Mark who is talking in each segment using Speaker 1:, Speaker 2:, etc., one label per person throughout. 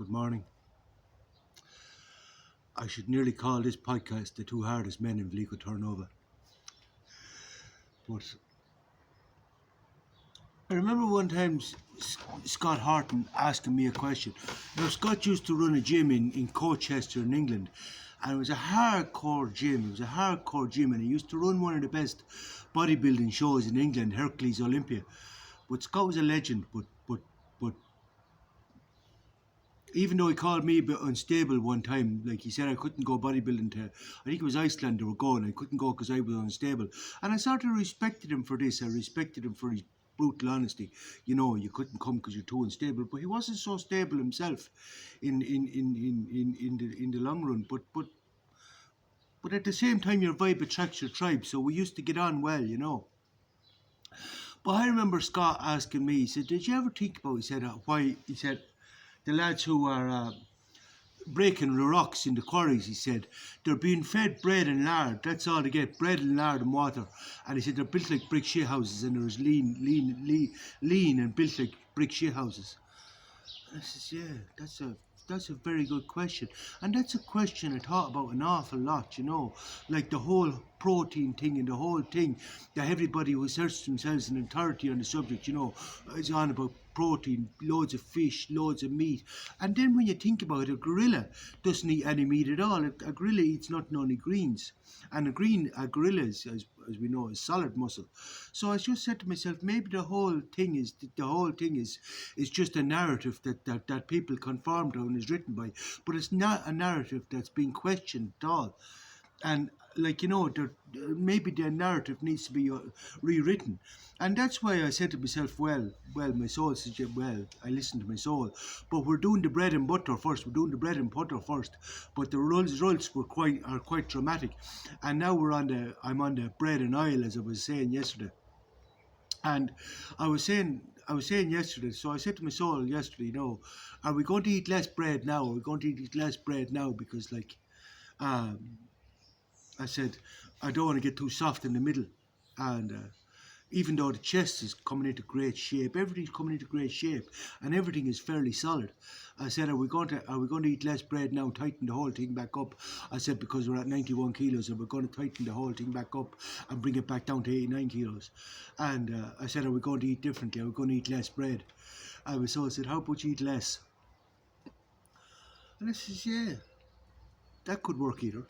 Speaker 1: Good morning. I should nearly call this podcast The Two Hardest Men in Vlico Turnover. But I remember one time Scott Horton asking me a question. Now, Scott used to run a gym in Colchester in England, and it was a hardcore gym. It was a hardcore gym, and he used to run one of the best bodybuilding shows in England, Hercules Olympia. But Scott was a legend, but even though he called me a bit unstable one time, like he said I couldn't go bodybuilding to, I think it was Iceland they were going, I couldn't go because I was unstable. And I sort of respected him for this. I respected him for his brutal honesty. You couldn't come because you're too unstable. But he wasn't so stable himself in the long run. But at the same time, your vibe attracts your tribe. So we used to get on well. But I remember Scott asking me, he said, did you ever think about, he said, why, he said, the lads who are breaking the rocks in the quarries, he said, they're being fed bread and lard. That's all they get, bread and lard and water. And he said they're built like brick shit houses, and they're as lean and built like brick shit houses. And I says, yeah, that's a very good question. And that's a question I thought about an awful lot, like the whole protein thing and the whole thing that everybody who asserts themselves an authority on the subject, is on about protein, loads of fish, loads of meat. And then when you think about it, a gorilla doesn't eat any meat at all. A gorilla eats nothing, only greens. And a gorilla, as we know, is solid muscle. So I just said to myself, maybe the whole thing is just a narrative that people conform to and is written by, but it's not a narrative that's being questioned at all. And maybe the narrative needs to be rewritten. And that's why I said to myself, well, my soul says, I listen to my soul. But we're doing the bread and butter first. But the results are quite dramatic. And now I'm on the bread and oil, as I was saying yesterday. And I was saying yesterday, so I said to my soul yesterday, are we going to eat less bread now? Are we going to eat less bread now? Because I said, I don't want to get too soft in the middle. And even though the chest is coming into great shape, everything's coming into great shape, and everything is fairly solid. I said, are we going to eat less bread now, tighten the whole thing back up? I said, because we're at 91 kilos, and we're going to tighten the whole thing back up and bring it back down to 89 kilos. And I said, are we going to eat differently? Are we going to eat less bread? And so I said, how about you eat less? And I says, yeah, that could work either,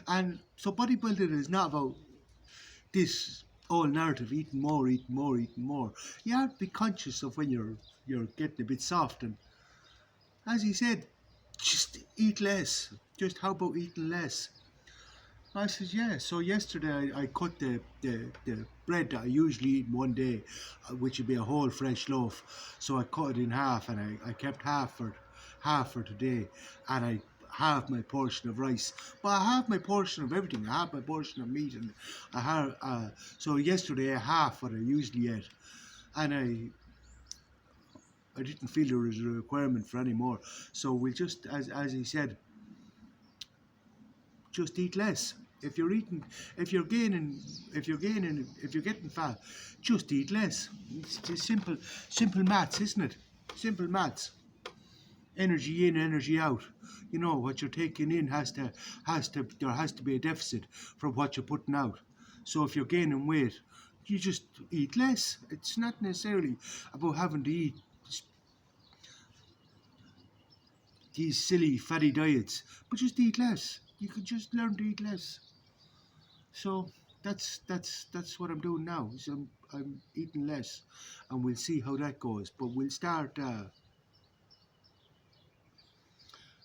Speaker 1: And so bodybuilding is not about this old narrative, eating more. You have to be conscious of when you're getting a bit soft, and as he said, just eat less. Just how about eating less? I said, yeah. So yesterday I cut the bread that I usually eat in one day, which would be a whole fresh loaf. So I cut it in half, and I kept half for today, and I have my portion of rice. But I have my portion of everything. I have my portion of meat, and I have. So yesterday I half what I usually ate, and I didn't feel there was a requirement for any more. So we'll just, as he said, just eat less. If you're getting fat, just eat less. It's just simple maths, isn't it? Simple maths. Energy in, energy out. What you're taking in there has to be a deficit from what you're putting out. So if you're gaining weight, you just eat less. It's not necessarily about having to eat these silly fatty diets, but just eat less. You could just learn to eat less. So that's what I'm doing now. So I'm eating less, and we'll see how that goes. But we'll start.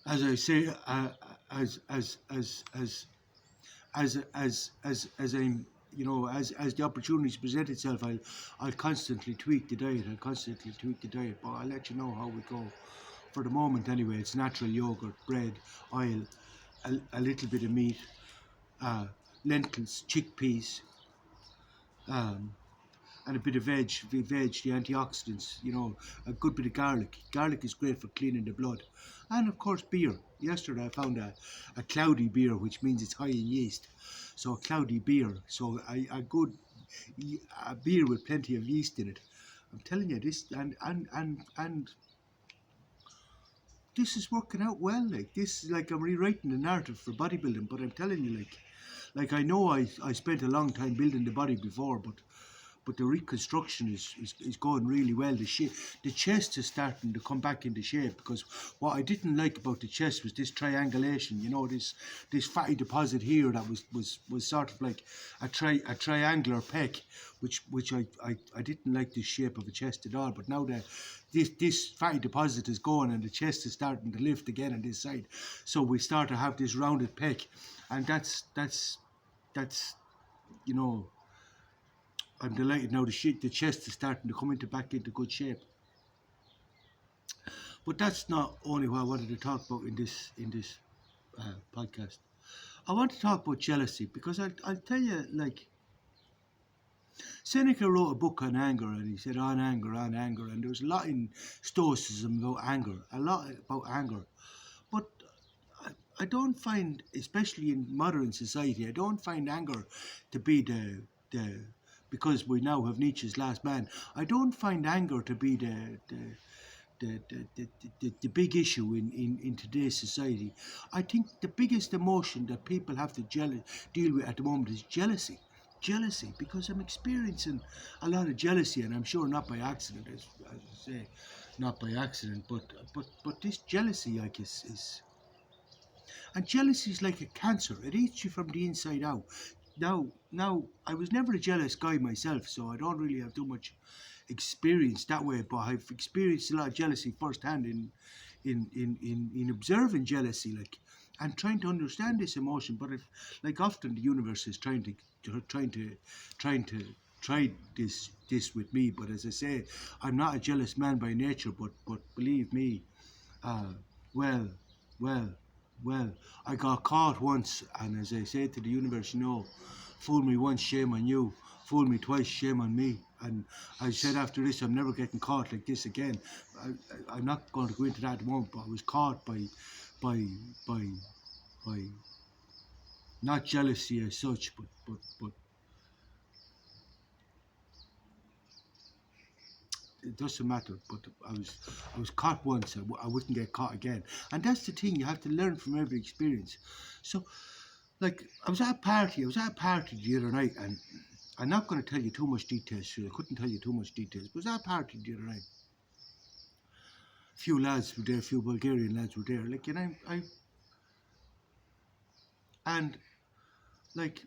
Speaker 1: As I say, as I'm, as the opportunities present itself, I'll constantly tweak the diet. But I'll let you know how we go. For the moment, anyway, it's natural yogurt, bread, oil, a little bit of meat, lentils, chickpeas, and a bit of veg, the antioxidants, a good bit of garlic. Garlic is great for cleaning the blood. And of course beer. Yesterday I found a cloudy beer, which means it's high in yeast. So a cloudy beer. So a good beer with plenty of yeast in it. I'm telling you this, and this is working out well. Like this is like I'm rewriting the narrative for bodybuilding, but I'm telling you, like I know I spent a long time building the body before, but the reconstruction is going really well. The chest is starting to come back into shape because what I didn't like about the chest was this triangulation. You know, this fatty deposit here that was sort of like a triangular pec, which I didn't like the shape of a chest at all. But now that this fatty deposit is gone and the chest is starting to lift again on this side, so we start to have this rounded pec, and that's you know, I'm delighted now the chest is starting to come into back into good shape. But that's not only what I wanted to talk about in this podcast. I want to talk about jealousy because I'll tell you, like, Seneca wrote a book on anger, and he said on anger, and there was a lot in Stoicism about anger, a lot about anger. But I don't find, especially in modern society, I don't find anger to be the because we now have Nietzsche's last man. I don't find anger to be the big issue in today's society. I think the biggest emotion that people have to deal with at the moment is jealousy. Jealousy, because I'm experiencing a lot of jealousy, and I'm sure not by accident, as I say, not by accident, but this jealousy, like, is and jealousy is like a cancer. It eats you from the inside out. Now, I was never a jealous guy myself, so I don't really have too much experience that way. But I've experienced a lot of jealousy firsthand in observing jealousy, like, and trying to understand this emotion. But if, like, often the universe is trying to trying to try this with me. But as I say, I'm not a jealous man by nature. But believe me, uh, well, well, well, I got caught once, and as I said to the universe, fool me once, shame on you. Fool me twice, shame on me. And I said after this, I'm never getting caught like this again. I'm not going to go into that at the moment, but I was caught by, by, by not jealousy as such, but it doesn't matter. But I was caught once. I wouldn't get caught again. And that's the thing. You have to learn from every experience. So, like, I was at a party the other night, and I'm not going to tell you too much details. So I couldn't tell you too much details. But I was at a party the other night. A few lads were there. A few Bulgarian lads were there. Like, and and like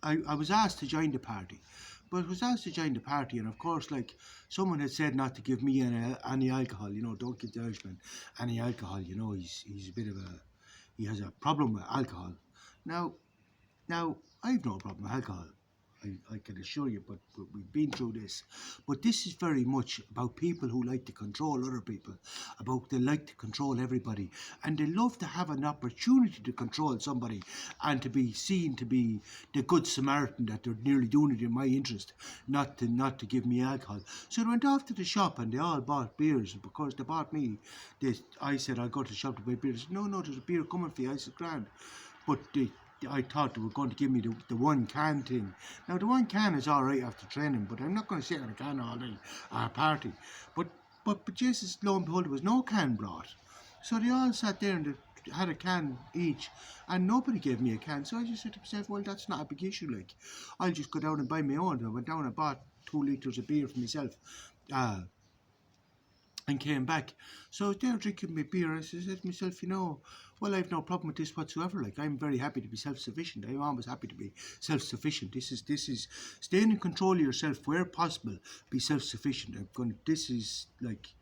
Speaker 1: I was asked to join the party. But I was asked to join the party, and of course, like, someone had said not to give me any alcohol. Don't give the Irishman any alcohol. He's a bit of he has a problem with alcohol. Now, now I've no problem with alcohol. I can assure you, but we've been through this. But this is very much about people who like to control other people, about they like to control everybody, and they love to have an opportunity to control somebody and to be seen to be the good Samaritan, that they're nearly doing it in my interest, not to give me alcohol. So they went off to the shop and they all bought beers. Because they bought me, I said I'll go to the shop to buy beers. No, there's a beer coming for you. I said grand, but I thought they were going to give me the one can thing. Now, the one can is all right after training, but I'm not going to sit on a can all day at a party. But Jesus, lo and behold, there was no can brought. So they all sat there and they had a can each, and nobody gave me a can. So I just said to myself, well, that's not a big issue. Like, I'll just go down and buy my own. I went down and bought 2 litres of beer for myself. And came back. So I was there drinking my beer. I said to myself, well, I have no problem with this whatsoever. Like, I'm very happy to be self-sufficient. I'm always happy to be self-sufficient. This is staying in control of yourself where possible. Be self-sufficient. This is like,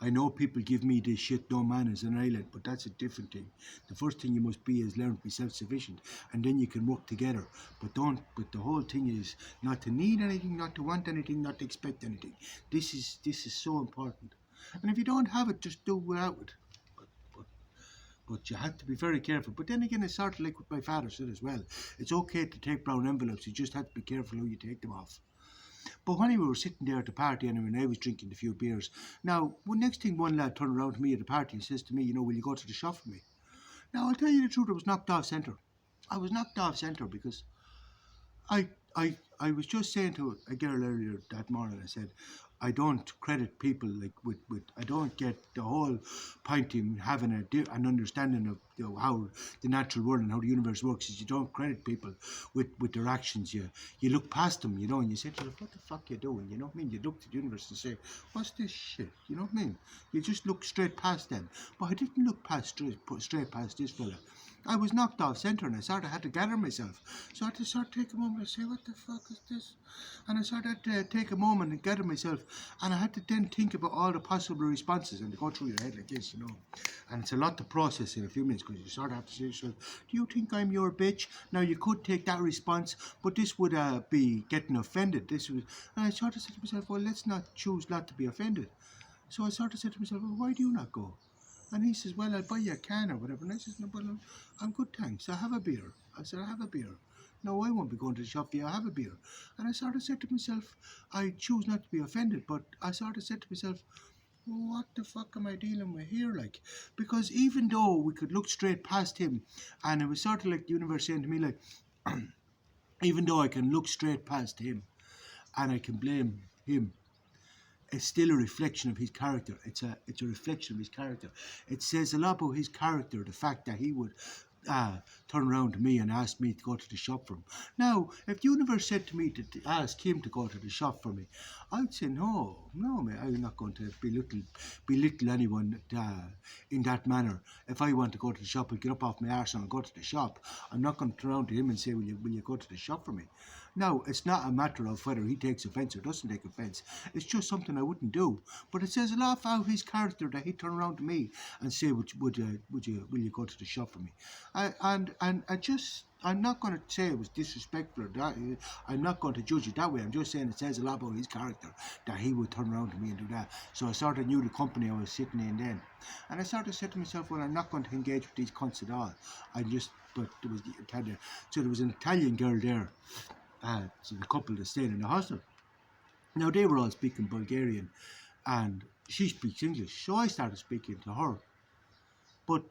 Speaker 1: I know people give me this shit, no man is an island, but that's a different thing. The first thing you must be is learn to be self-sufficient, and then you can work together. But the whole thing is not to need anything, not to want anything, not to expect anything. This is so important. And if you don't have it, just do without it. But you have to be very careful. But then again, it's sort of like what my father said as well. It's okay to take brown envelopes, you just have to be careful how you take them off. But when we were sitting there at the party anyway, and I was drinking a few beers. Now, next thing, one lad turned around to me at the party and says to me, will you go to the shop for me? Now, I'll tell you the truth, I was knocked off centre. I was knocked off centre because I I was just saying to a girl earlier that morning. I said, I don't credit people like with I don't get the whole point in having an understanding of how the natural world and how the universe works. Is you don't credit people with their actions. You look past them, and you say to yourself, what the fuck you doing? You know what I mean? You look to the universe and say, what's this shit? You know what I mean? You just look straight past them. But I didn't look straight past this fella. I was knocked off centre and I sort of had to gather myself. So I had to sort of take a moment and say, what the fuck is this? And I sort of had to take a moment and gather myself. And I had to then think about all the possible responses and they go through your head like this. And it's a lot to process in a few minutes because you sort of have to say to yourself, do you think I'm your bitch? Now you could take that response, but this would be getting offended. And I sort of said to myself, well, let's not choose not to be offended. So I sort of said to myself, well, why do you not go? And he says, well, I'll buy you a can or whatever. And I says, no, well, I'm good, thanks. I have a beer. I said, I have a beer. No, I won't be going to the shop for you. I have a beer. And I sort of said to myself, I choose not to be offended, but I sort of said to myself, well, what the fuck am I dealing with here? Like, because even though we could look straight past him, and it was sort of like the universe saying to me, like, even though I can look straight past him and I can blame him, it's still a reflection of his character. It's a reflection of his character. It says a lot about his character, the fact that he would turn around to me and ask me to go to the shop for him. Now, if the universe said to me to ask him to go to the shop for me, I'd say no, mate, I'm not going to belittle anyone in that manner. If I want to go to the shop, I'll get up off my arse and I'll go to the shop. I'm not going to turn around to him and say, will you go to the shop for me? Now, it's not a matter of whether he takes offence or doesn't take offence. It's just something I wouldn't do. But it says a lot about his character that he'd turn around to me and say, will you go to the shop for me? I'm not going to say it was disrespectful or that. I'm not going to judge it that way. I'm just saying it says a lot about his character that he would turn around to me and do that. So I sort of knew the company I was sitting in then. And I sort of said to myself, well, I'm not going to engage with these cunts at all. But there was the Italian. So there was an Italian girl there. So the couple that stayed in the hostel. Now they were all speaking Bulgarian and she speaks English. So I started speaking to her. But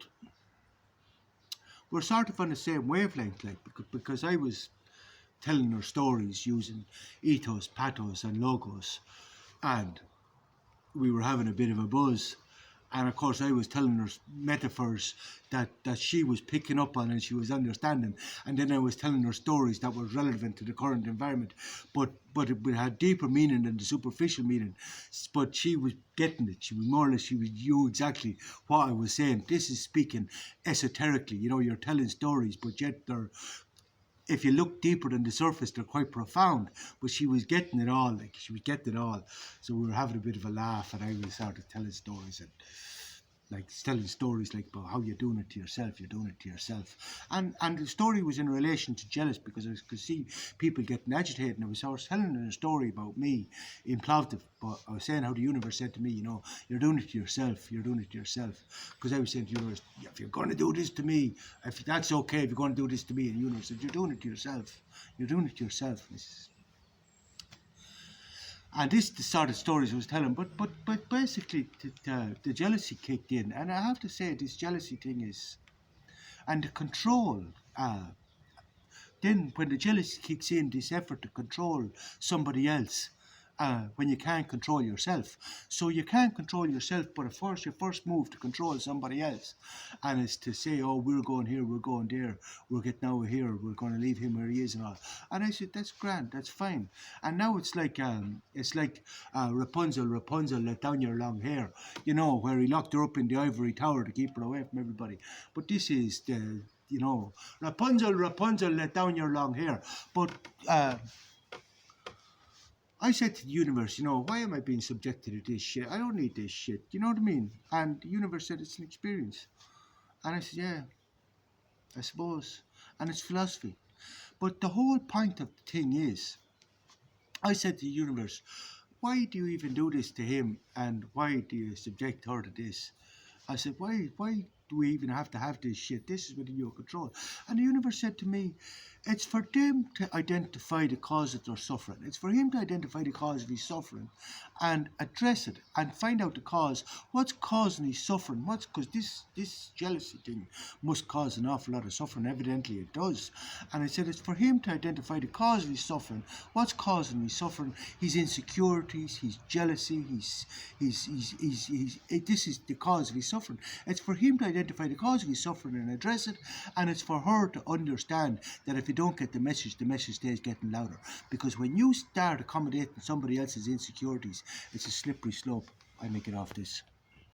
Speaker 1: we're sort of on the same wavelength, like, because I was telling her stories using ethos, pathos and logos. And we were having a bit of a buzz. And of course, I was telling her metaphors that she was picking up on and she was understanding. And then I was telling her stories that were relevant to the current environment, but it had deeper meaning than the superficial meaning. But she was getting it. She was more or less, she knew exactly what I was saying. This is speaking esoterically. You're telling stories, but yet if you look deeper than the surface, they're quite profound. But she was getting it all, So we were having a bit of a laugh, and I was sort of telling stories like about how you're doing it to yourself. And the story was in relation to jealous, because I could see people getting agitated, and I was telling her a story about me in Plovdiv, but I was saying how the universe said to me, you're doing it to yourself, because I was saying to the universe, if you're going to do this to me, if that's okay, if you're going to do this to me, and the universe said, you're doing it to yourself. And this is the sort of stories I was telling, but basically the jealousy kicked in, and I have to say this jealousy thing is, and the control. Then when the jealousy kicks in, this effort to control somebody else, when you can't control yourself. So you can't control yourself, but of course your first move to control somebody else, and it's to say, oh, we're going here, we're going there, we're getting out of here, we're going to leave him where he is and all. And I said, that's grand, that's fine. And now it's like Rapunzel let down your long hair, where he locked her up in the ivory tower to keep her away from everybody. But this is the, Rapunzel, let down your long hair. But I said to the universe, why am I being subjected to this shit? I don't need this shit. You know what I mean? And the universe said it's an experience. And I said, yeah, I suppose. And it's philosophy. But the whole point of the thing is, I said to the universe, why do you even do this to him? And why do you subject her to this? I said, why do we even have to have this shit? This is within your control. And the universe said to me, it's for them to identify the cause of their suffering. It's for him to identify the cause of his suffering and address it and find out the cause. What's causing his suffering? What's because this jealousy thing must cause an awful lot of suffering. Evidently it does. And I said it's for him to identify the cause of his suffering. What's causing his suffering? His insecurities, his jealousy, this is the cause of his suffering. It's for him to identify the cause of his suffering and address it, and it's for her to understand that if you don't get the message stays getting louder. Because when you start accommodating somebody else's insecurities, it's a slippery slope. I make it off this.